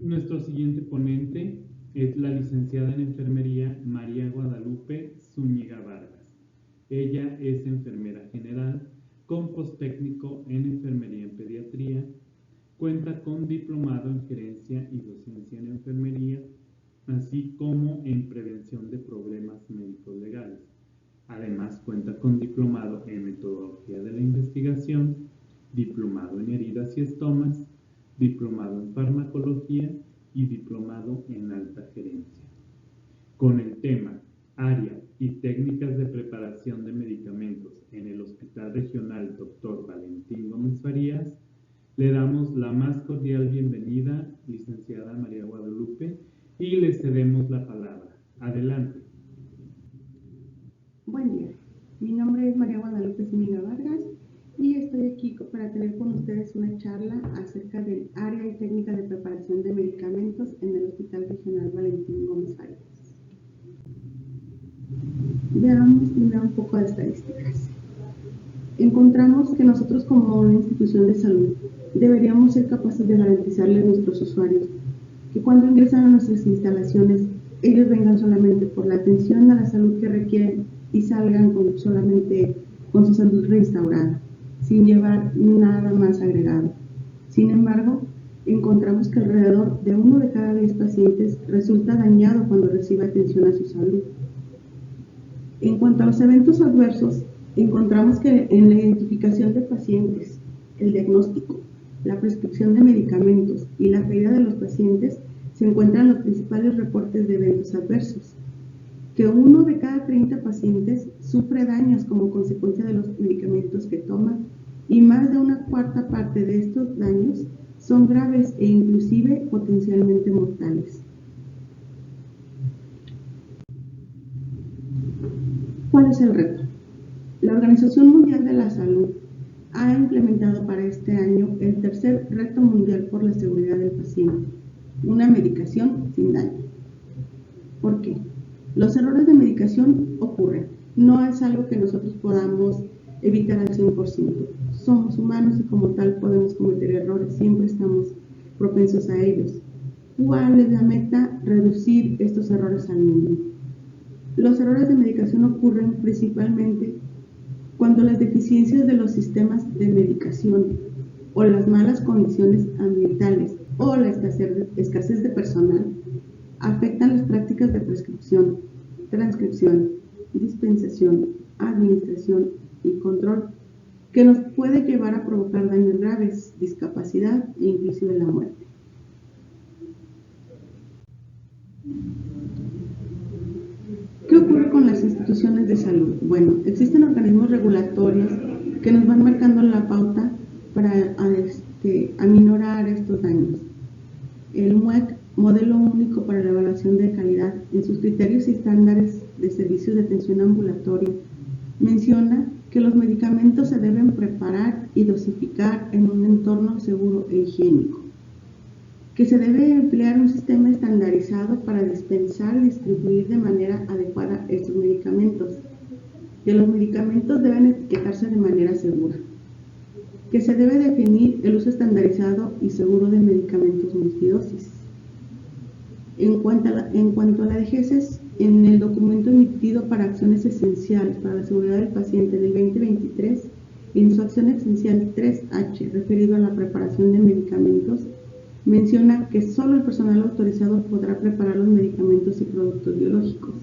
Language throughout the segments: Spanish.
Nuestro siguiente ponente es la licenciada en enfermería María Guadalupe Zúñiga Vargas. Ella es enfermera general con posttécnico en enfermería en pediatría. Cuenta con diplomado en gerencia y docencia en enfermería, así como en prevención de problemas médicos legales. Además, cuenta con diplomado en metodología de la investigación, diplomado en heridas y estomas, diplomado en farmacología y diplomado en alta gerencia. Con el tema Área y técnicas de preparación de medicamentos en el Hospital Regional Dr. Valentín Gómez Farías, le damos la más cordial bienvenida, licenciada María Guadalupe, y le cedemos la palabra. Adelante. Buen día, mi nombre es María Guadalupe Zúñiga Vargas y estoy aquí para tener con ustedes una charla acerca del área y técnica de preparación de medicamentos en el Hospital Regional Valentín Gómez Farías. Veamos primero un poco de estadísticas. Encontramos que nosotros como una institución de salud deberíamos ser capaces de garantizarle a nuestros usuarios que cuando ingresan a nuestras instalaciones ellos vengan solamente por la atención a la salud que requieren y salgan solamente con su salud restaurada, sin llevar nada más agregado. Sin embargo, encontramos que alrededor de 1 de cada 10 pacientes resulta dañado cuando recibe atención a su salud. En cuanto a los eventos adversos, encontramos que en la identificación de pacientes, el diagnóstico, la prescripción de medicamentos y la caída de los pacientes se encuentran los principales reportes de eventos adversos. Que 1 de cada 30 pacientes sufre daños como consecuencia de los medicamentos que toma y más de 1/4 parte de estos daños son graves e inclusive potencialmente mortales. ¿Cuál es el reto? La Organización Mundial de la Salud ha implementado para este año el tercer reto mundial por la seguridad del paciente, una medicación sin daño. ¿Por qué? Los errores de medicación ocurren, no es algo que nosotros podamos evitar al 100%. Somos humanos y como tal podemos cometer errores, siempre estamos propensos a ellos. ¿Cuál es la meta? Reducir estos errores al mínimo. Los errores de medicación ocurren principalmente cuando las deficiencias de los sistemas de medicación o las malas condiciones ambientales o la escasez de personal afectan las prácticas de prescripción, transcripción, dispensación, administración y control, que nos puede llevar a provocar daños graves, discapacidad e inclusive la muerte. ¿Qué ocurre con las instituciones de salud? Bueno, existen organismos regulatorios que nos van marcando la pauta para aminorar estos daños. El MUEC, Modelo Único para la Evaluación de Calidad, en sus criterios y estándares de servicios de atención ambulatoria, menciona que los medicamentos se deben preparar y dosificar en un entorno seguro e higiénico, que se debe emplear un sistema estandarizado para dispensar y distribuir de manera adecuada estos medicamentos, que los medicamentos deben etiquetarse de manera segura, que se debe definir el uso estandarizado y seguro de medicamentos multidosis. En cuanto a la DGESES, en el documento emitido para acciones esenciales para la seguridad del paciente del 2023, en su acción esencial 3H, referido a la preparación de medicamentos, menciona que solo el personal autorizado podrá preparar los medicamentos y productos biológicos,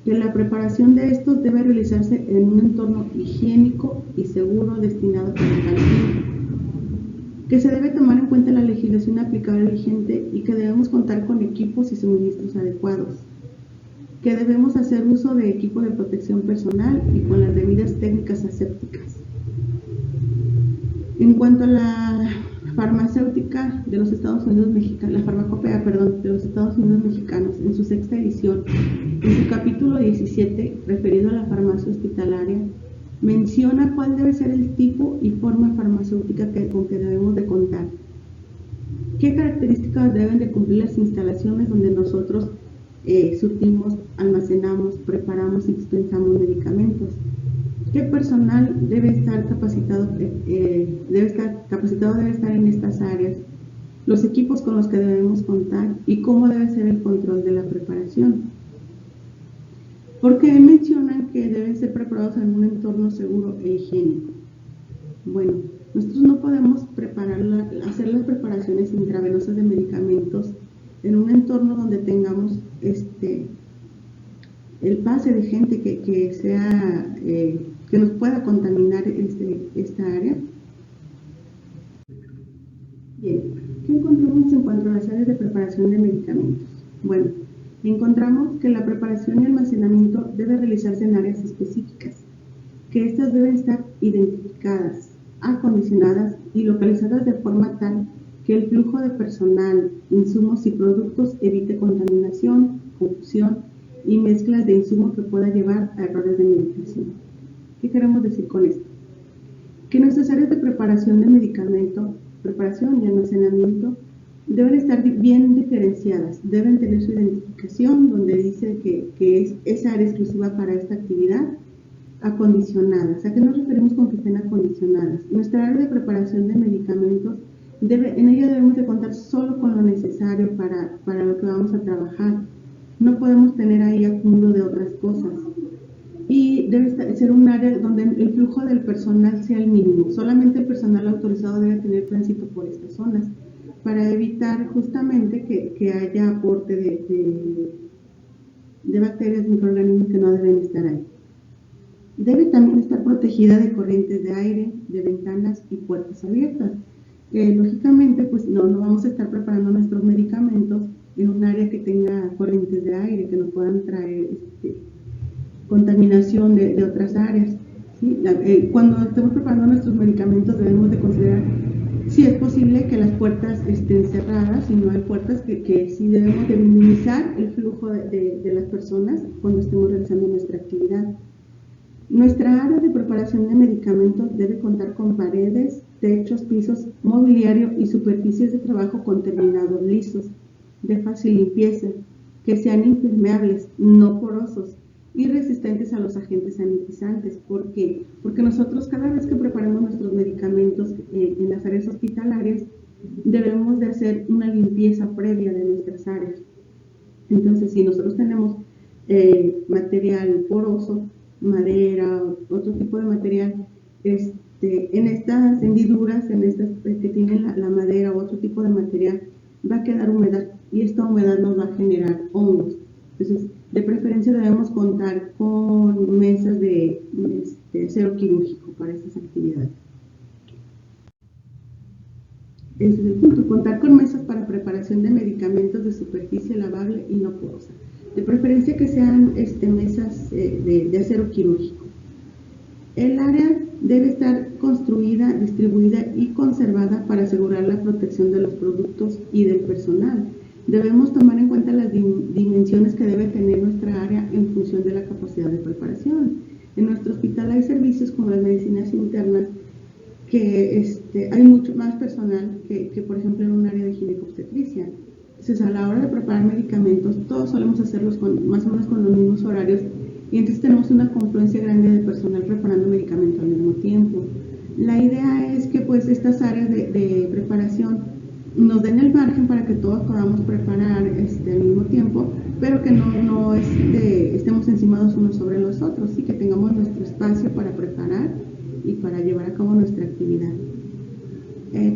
que la preparación de estos debe realizarse en un entorno higiénico y seguro destinado para tal fin, que se debe tomar en cuenta la legislación aplicable vigente y que debemos contar con equipos y suministros adecuados, que debemos hacer uso de equipo de protección personal y con las debidas técnicas asépticas. En cuanto a la farmacéutica de los Estados Unidos mexicanos, la farmacopea, de los Estados Unidos mexicanos, en su 6ª edición, en su capítulo 17, referido a la farmacia hospitalaria, menciona cuál debe ser el tipo y forma farmacéutica con que debemos de contar. ¿Qué características deben de cumplir las instalaciones donde nosotros surtimos, almacenamos, preparamos y dispensamos medicamentos? ¿Qué personal debe estar capacitado? Debe estar en estas áreas los equipos con los que debemos contar y cómo debe ser el control de la preparación. Porque mencionan que deben ser preparados en un entorno seguro e higiénico. Bueno, nosotros no podemos hacer las preparaciones intravenosas de medicamentos en un entorno donde tengamos el pase de gente que nos pueda contaminar esta área. Bien, ¿qué encontramos en cuanto a las áreas de preparación de medicamentos? Bueno, encontramos que la preparación y almacenamiento debe realizarse en áreas específicas, que estas deben estar identificadas, acondicionadas y localizadas de forma tal que el flujo de personal, insumos y productos evite contaminación, confusión y mezclas de insumos que pueda llevar a errores de medicación. ¿Qué queremos decir con esto? Que nuestras áreas de preparación de medicamento, preparación y almacenamiento deben estar bien diferenciadas, deben tener su identificación donde dice que es esa área exclusiva para esta actividad, acondicionadas. ¿A qué nos referimos con que estén acondicionadas? Nuestra área de preparación de medicamentos, en ella debemos de contar solo con lo necesario para lo que vamos a trabajar. No podemos tener ahí acúmulo de otras cosas. Y debe ser un área donde el flujo del personal sea el mínimo. Solamente el personal autorizado debe tener tránsito por estas zonas para evitar justamente que haya aporte de bacterias, microorganismos que no deben estar ahí. Debe también estar protegida de corrientes de aire, de ventanas y puertas abiertas. Lógicamente, pues no vamos a estar preparando nuestros medicamentos en un área que tenga corrientes de aire que nos puedan traer contaminación de otras áreas. ¿Sí? Cuando estemos preparando nuestros medicamentos debemos de considerar si es posible que las puertas estén cerradas, si no hay puertas, que sí debemos de minimizar el flujo de las personas cuando estemos realizando nuestra actividad. Nuestra área de preparación de medicamentos debe contar con paredes, techos, pisos, mobiliario y superficies de trabajo con terminados lisos, de fácil limpieza, que sean impermeables, no porosos y resistentes a los agentes sanitizantes. ¿Por qué? Porque nosotros cada vez que preparamos nuestros medicamentos en las áreas hospitalarias debemos de hacer una limpieza previa de nuestras áreas. Entonces, si nosotros tenemos material poroso, madera, otro tipo de material, en estas hendiduras, en estas que tienen la madera o otro tipo de material, va a quedar humedad y esta humedad nos va a generar hongos. Entonces, de preferencia debemos contar con mesas de acero quirúrgico para estas actividades. Ese es el punto, contar con mesas para preparación de medicamentos de superficie lavable y no porosa. De preferencia que sean mesas de acero quirúrgico. El área debe estar construida, distribuida y conservada para asegurar la protección de los productos y del personal. Debemos tomar en cuenta las dimensiones que debe tener nuestra área en función de la capacidad de preparación. En nuestro hospital hay servicios como las medicinas internas que hay mucho más personal que por ejemplo en un área de ginecobstetricia. Entonces, a la hora de preparar medicamentos, todos solemos hacerlos más o menos con los mismos horarios y entonces tenemos una confluencia grande de personal preparando medicamentos al mismo tiempo. La idea es que pues estas áreas de preparación nos den el margen para que todos podamos preparar al mismo tiempo, pero que no estemos encimados unos sobre los otros, y que tengamos nuestro espacio para preparar y para llevar a cabo nuestra actividad.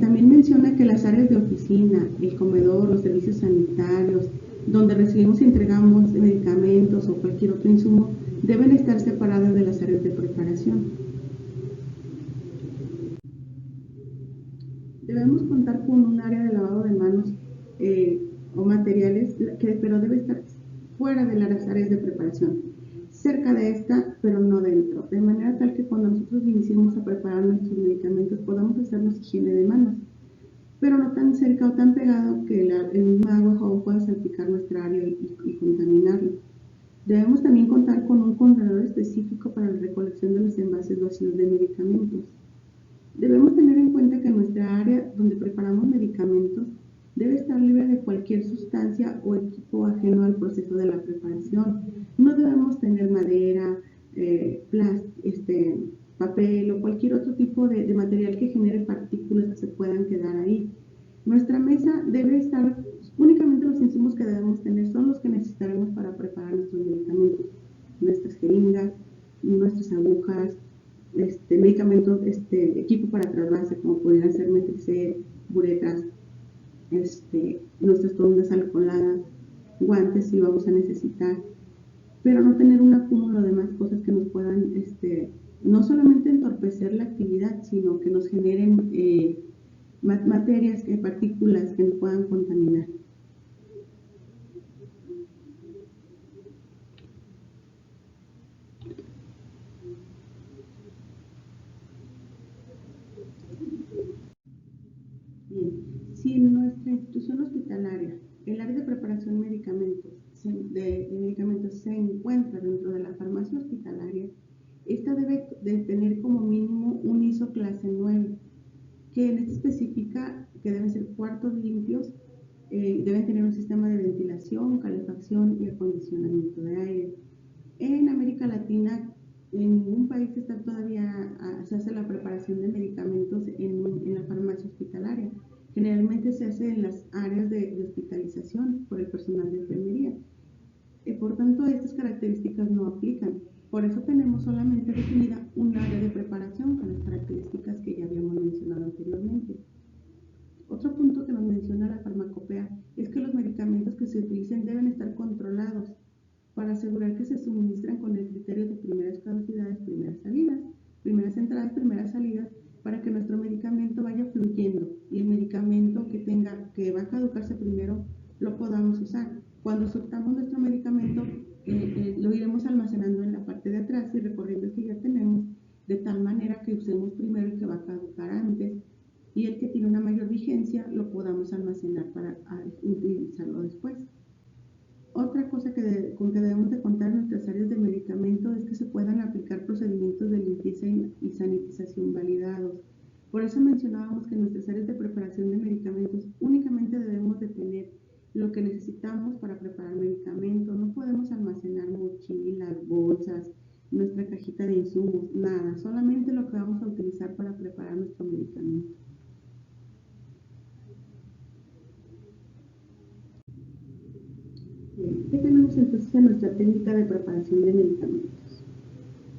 También menciona que las áreas de oficina, el comedor, los servicios sanitarios, donde recibimos y entregamos medicamentos o cualquier otro insumo, deben estar separadas de las áreas de preparación. Debemos contar con un área de lavado de manos o materiales, pero debe estar fuera de las áreas de preparación, cerca de esta, pero no dentro, de manera tal que cuando nosotros iniciemos a preparar nuestros medicamentos podamos hacernos higiene de manos, pero no tan cerca o tan pegado que el mismo agua o jabón pueda salpicar nuestra área y contaminarla. Debemos también contar con un contenedor específico para la recolección de los envases vacíos de medicamentos. Debemos tener en cuenta que nuestra área donde preparamos medicamentos debe estar libre de cualquier sustancia o equipo ajeno al proceso de la preparación. No debemos tener madera, papel o cualquier otro tipo de material que genere partículas que se puedan quedar ahí. Nuestra mesa debe estar, únicamente los insumos que debemos tener son los que necesitaremos para preparar nuestros medicamentos, nuestras jeringas, nuestras agujas, medicamentos, equipo para trasvase, como pudieran ser Metricet, buretas, nuestras toallas alcoholadas, guantes si vamos a necesitar, pero no tener un acúmulo de más cosas que nos puedan, no solamente entorpecer la actividad, sino que nos generen materias, partículas que nos puedan contaminar. Bien, si en nuestra institución hospitalaria el área de preparación de medicamentos se encuentra dentro de la farmacia hospitalaria, esta debe de tener como mínimo un ISO clase 9, que en este especifica que deben ser cuartos limpios, deben tener un sistema de ventilación, calefacción y acondicionamiento de aire. En América Latina, en ningún país se hace la preparación de medicamentos en la farmacia hospitalaria. Generalmente se hace en las áreas de hospitalización por el personal de enfermería. Por tanto, estas características no aplican. Por eso tenemos solamente definida un área de preparación con las características que ya habíamos mencionado anteriormente. Otro punto que nos menciona la farmacopea es que los medicamentos que se utilicen deben estar controlados para asegurar que se suministran con el criterio de primeras caducidades, primeras salidas, primeras entradas, primeras salidas, para que nuestro medicamento vaya fluyendo y el medicamento que va a caducarse primero lo podamos usar. Cuando soltamos nuestro medicamento, lo iremos almacenando en la parte de atrás y recorriendo el que ya tenemos, de tal manera que usemos primero el que va a caducar antes y el que tiene una mayor vigencia lo podamos almacenar para utilizarlo después. Otra cosa con que debemos de contar en nuestras áreas de medicamento es que se puedan aplicar procedimientos de limpieza y sanitización validados. Por eso mencionábamos que en nuestras áreas de preparación de medicamentos únicamente debemos de tener lo que necesitamos para preparar medicamentos. No podemos almacenar mochilas, bolsas, nuestra cajita de insumos, nada, solamente lo que vamos a utilizar para preparar nuestro medicamento. ¿Qué tenemos entonces en nuestra técnica de preparación de medicamentos?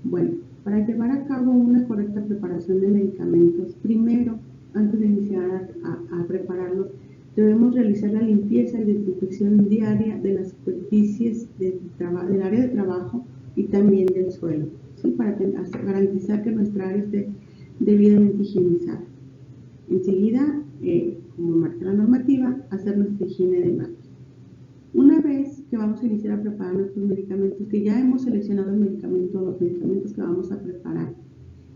Bueno, para llevar a cabo una correcta preparación de medicamentos, primero, antes de iniciar a prepararlos, debemos realizar la limpieza y desinfección diaria de las superficies del área de trabajo y también del suelo, ¿sí? Para garantizar que nuestra área esté debidamente higienizada. Enseguida, como marca la normativa, hacer nuestra higiene de manos. Una vez que vamos a iniciar a preparar nuestros medicamentos, que ya hemos seleccionado los medicamentos que vamos a preparar,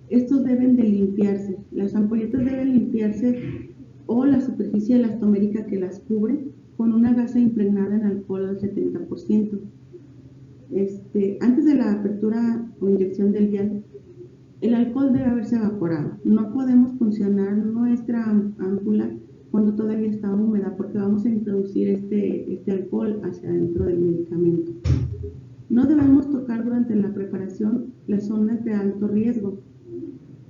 estos deben de limpiarse. Las ampolletas deben limpiarse o la superficie elastomérica que las cubre con una gasa impregnada en alcohol al 70%. Antes de la apertura o inyección del vial, el alcohol debe haberse evaporado. No podemos funcionar nuestra ámpula cuando todavía está húmeda, porque vamos a introducir este alcohol hacia adentro del medicamento. No debemos tocar durante la preparación las zonas de alto riesgo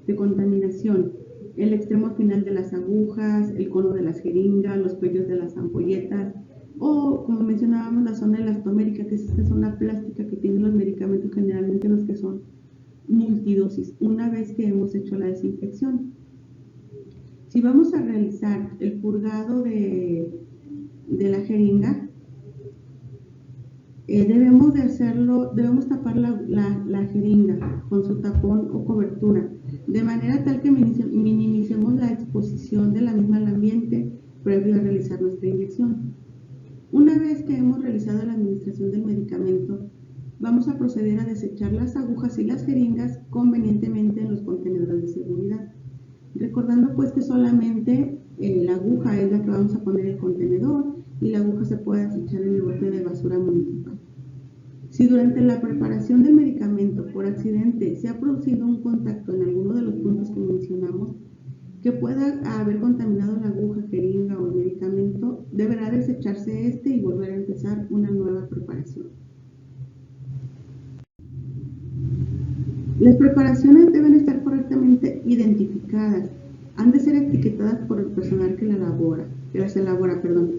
de contaminación, el extremo final de las agujas, el cono de las jeringas, los cuellos de las ampolletas, o como mencionábamos, la zona elastomérica, que es esta zona plástica que tienen los medicamentos, generalmente los que son multidosis, una vez que hemos hecho la desinfección. Si vamos a realizar el purgado de la jeringa, debemos tapar la jeringa con su tapón o cobertura, de manera tal que minimicemos la exposición de la misma al ambiente previo a realizar nuestra inyección. Una vez que hemos realizado la administración del medicamento, vamos a proceder a desechar las agujas y las jeringas convenientemente en los contenedores de seguridad. Recordando pues que solamente la aguja es la que vamos a poner en el contenedor y la aguja se puede desechar en el bote de basura municipal. Si durante la preparación del medicamento por accidente se ha producido un contacto en alguno de los puntos que mencionamos que pueda haber contaminado la aguja, jeringa o el medicamento, deberá desecharse y volver a empezar una nueva preparación. Las preparaciones deben estar correctamente identificadas, han de ser etiquetadas por el personal que la elabora. que las elabora, perdón.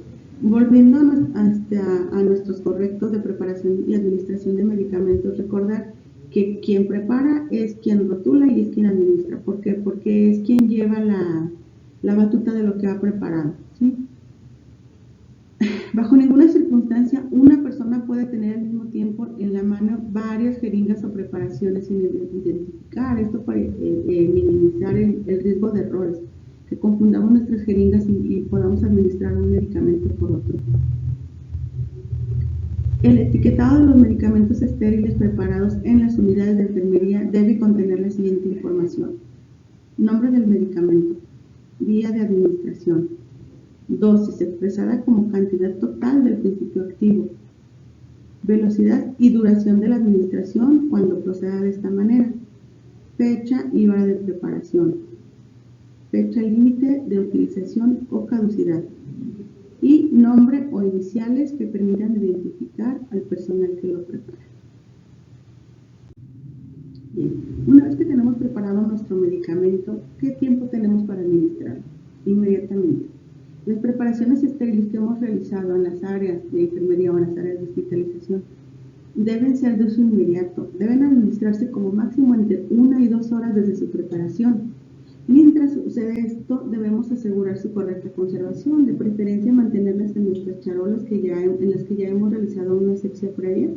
Volviendo a nuestros correctos de preparación y administración de medicamentos, recordar que quien prepara es quien rotula y es quien administra. ¿Por qué? Porque es quien lleva la batuta de lo que ha preparado, ¿sí? Bajo ninguna circunstancia una persona puede tener al mismo tiempo en la mano varias jeringas o preparaciones sin identificar. Esto para minimizar el riesgo de errores, que confundamos nuestras jeringas y podamos administrar un medicamento por otro. El etiquetado de los medicamentos estériles preparados en las unidades de enfermería debe contener la siguiente información: nombre del medicamento, vía de administración, dosis expresada como cantidad total del principio activo, velocidad y duración de la administración cuando proceda de esta manera, fecha y hora de preparación, fecha límite de utilización o caducidad, y nombre o iniciales que permitan identificar al personal que lo prepara. Bien, una vez que tenemos preparado nuestro medicamento, ¿qué tiempo tenemos para administrarlo? Inmediatamente. Las preparaciones estériles que hemos realizado en las áreas de enfermería o en las áreas de hospitalización deben ser de uso inmediato. Deben administrarse como máximo entre 1 y 2 horas desde su preparación. Mientras sucede esto, debemos asegurar su correcta conservación, de preferencia mantenerlas en nuestras charolas en las que ya hemos realizado una asepsia previa,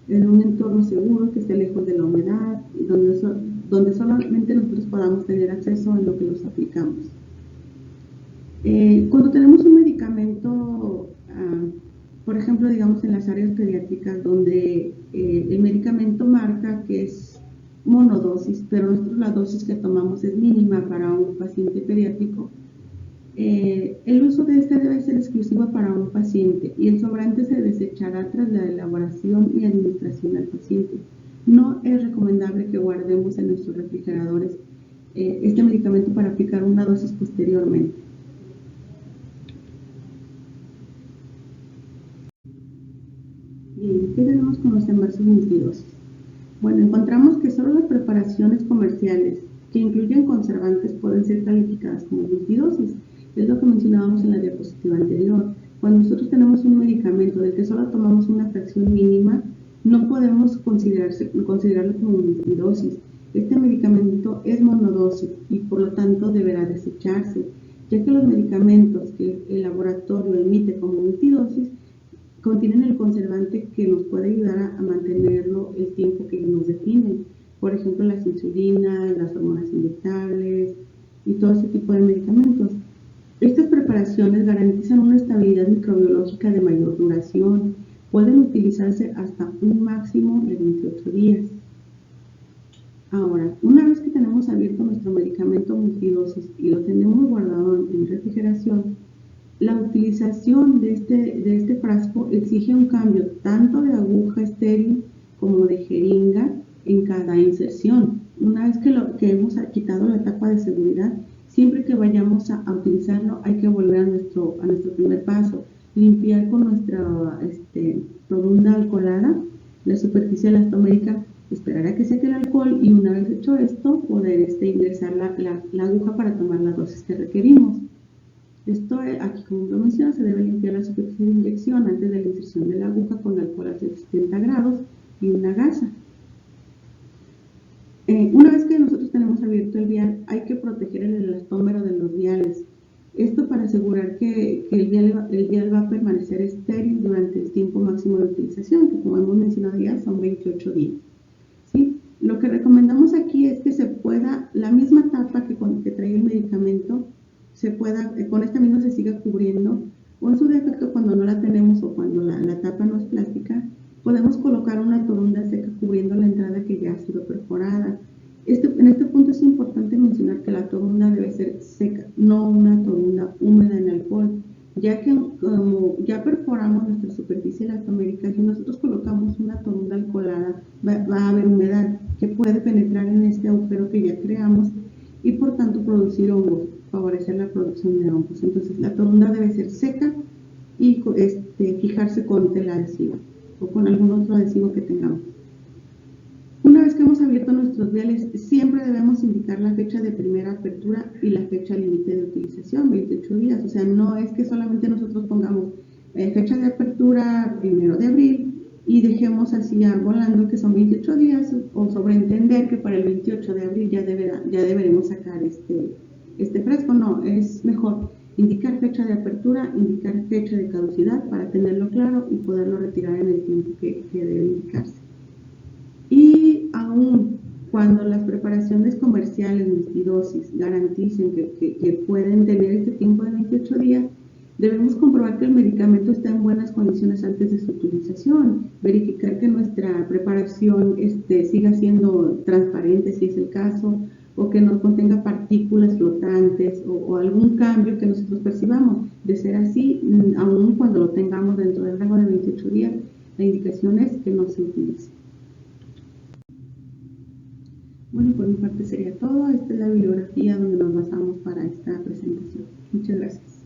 en un entorno seguro que esté lejos de la humedad y donde solamente nosotros podamos tener acceso a lo que los aplicamos. Cuando tenemos un medicamento, por ejemplo, digamos en las áreas pediátricas donde el medicamento marca que es monodosis, pero nosotros la dosis que tomamos es mínima para un paciente pediátrico, el uso de este debe ser exclusivo para un paciente y el sobrante se desechará tras la elaboración y administración al paciente. No es recomendable que guardemos en nuestros refrigeradores este medicamento para aplicar una dosis posteriormente. Bien, ¿qué tenemos con los envases multidosis? Bueno, encontramos que solo las preparaciones comerciales que incluyen conservantes pueden ser calificadas como multidosis. Es lo que mencionábamos en la diapositiva anterior. Cuando nosotros tenemos un medicamento del que solo tomamos una fracción mínima, no podemos considerarlo como multidosis. Este medicamento es monodosis y por lo tanto deberá desecharse, ya que los medicamentos que el laboratorio emite como multidosis contienen el conservante que nos puede ayudar a mantenerlo el tiempo que nos definen. Por ejemplo, las insulinas, las hormonas inyectables y todo ese tipo de medicamentos. Estas preparaciones garantizan una estabilidad microbiológica de mayor duración. Pueden utilizarse hasta un máximo de 28 días. Ahora, una vez que tenemos abierto nuestro medicamento multidosis y lo tenemos guardado en refrigeración, la utilización de este frasco exige un cambio tanto de aguja estéril como de jeringa en cada inserción. Una vez que hemos quitado la tapa de seguridad, siempre que vayamos a utilizarlo hay que volver a nuestro primer paso, limpiar con nuestra torunda alcoholada la superficie elastomérica, esperar a que seque el alcohol y una vez hecho esto poder ingresar la aguja para tomar la dosis que requerimos. Esto, aquí como lo menciona, se debe limpiar la superficie de inyección antes de la inserción de la aguja con alcohol a 70 grados y una gasa. Una vez que nosotros tenemos abierto el vial, hay que proteger el elastómero de los viales. Esto para asegurar que el vial va a permanecer estéril durante el tiempo máximo de utilización, que como hemos mencionado ya son 28 días. ¿Sí? Lo que recomendamos aquí es que se pueda, la misma tapa que trae el medicamento, con esta misma se siga cubriendo, o en su defecto cuando no la tenemos o cuando la tapa no es plástica, podemos colocar una torunda seca cubriendo la entrada que ya ha sido perforada. En este punto es importante mencionar que la torunda debe ser seca, no una torunda húmeda en alcohol, ya que como ya perforamos nuestra superficie elastomérica, si nosotros colocamos una torunda alcoholada, va a haber humedad que puede penetrar en este agujero que ya creamos y por tanto producir hongos, favorecer la producción de hongos. Entonces la torunda debe ser seca y fijarse con tela adhesiva o con algún otro adhesivo que tengamos. Una vez que hemos abierto nuestros viales, siempre debemos indicar la fecha de primera apertura y la fecha límite de utilización, 28 días. O sea, no es que solamente nosotros pongamos fecha de apertura 1 de abril y dejemos así volando que son 28 días, o sobreentender que para el 28 de abril ya deberemos sacar este frasco. No, es mejor indicar fecha de apertura, indicar fecha de caducidad para tenerlo claro y poderlo retirar en el tiempo que debe indicarse. Y aún cuando las preparaciones comerciales multidosis garanticen que pueden tener este tiempo de 28 días, debemos comprobar que el medicamento está en buenas condiciones antes de su utilización, verificar que nuestra preparación siga siendo transparente si es el caso, o que no contenga partículas flotantes o algún cambio que nosotros percibamos. De ser así, aún cuando lo tengamos dentro del rango de 28 días, la indicación es que no se utilice. Bueno, por mi parte sería todo. Esta es la bibliografía donde nos basamos para esta presentación. Muchas gracias.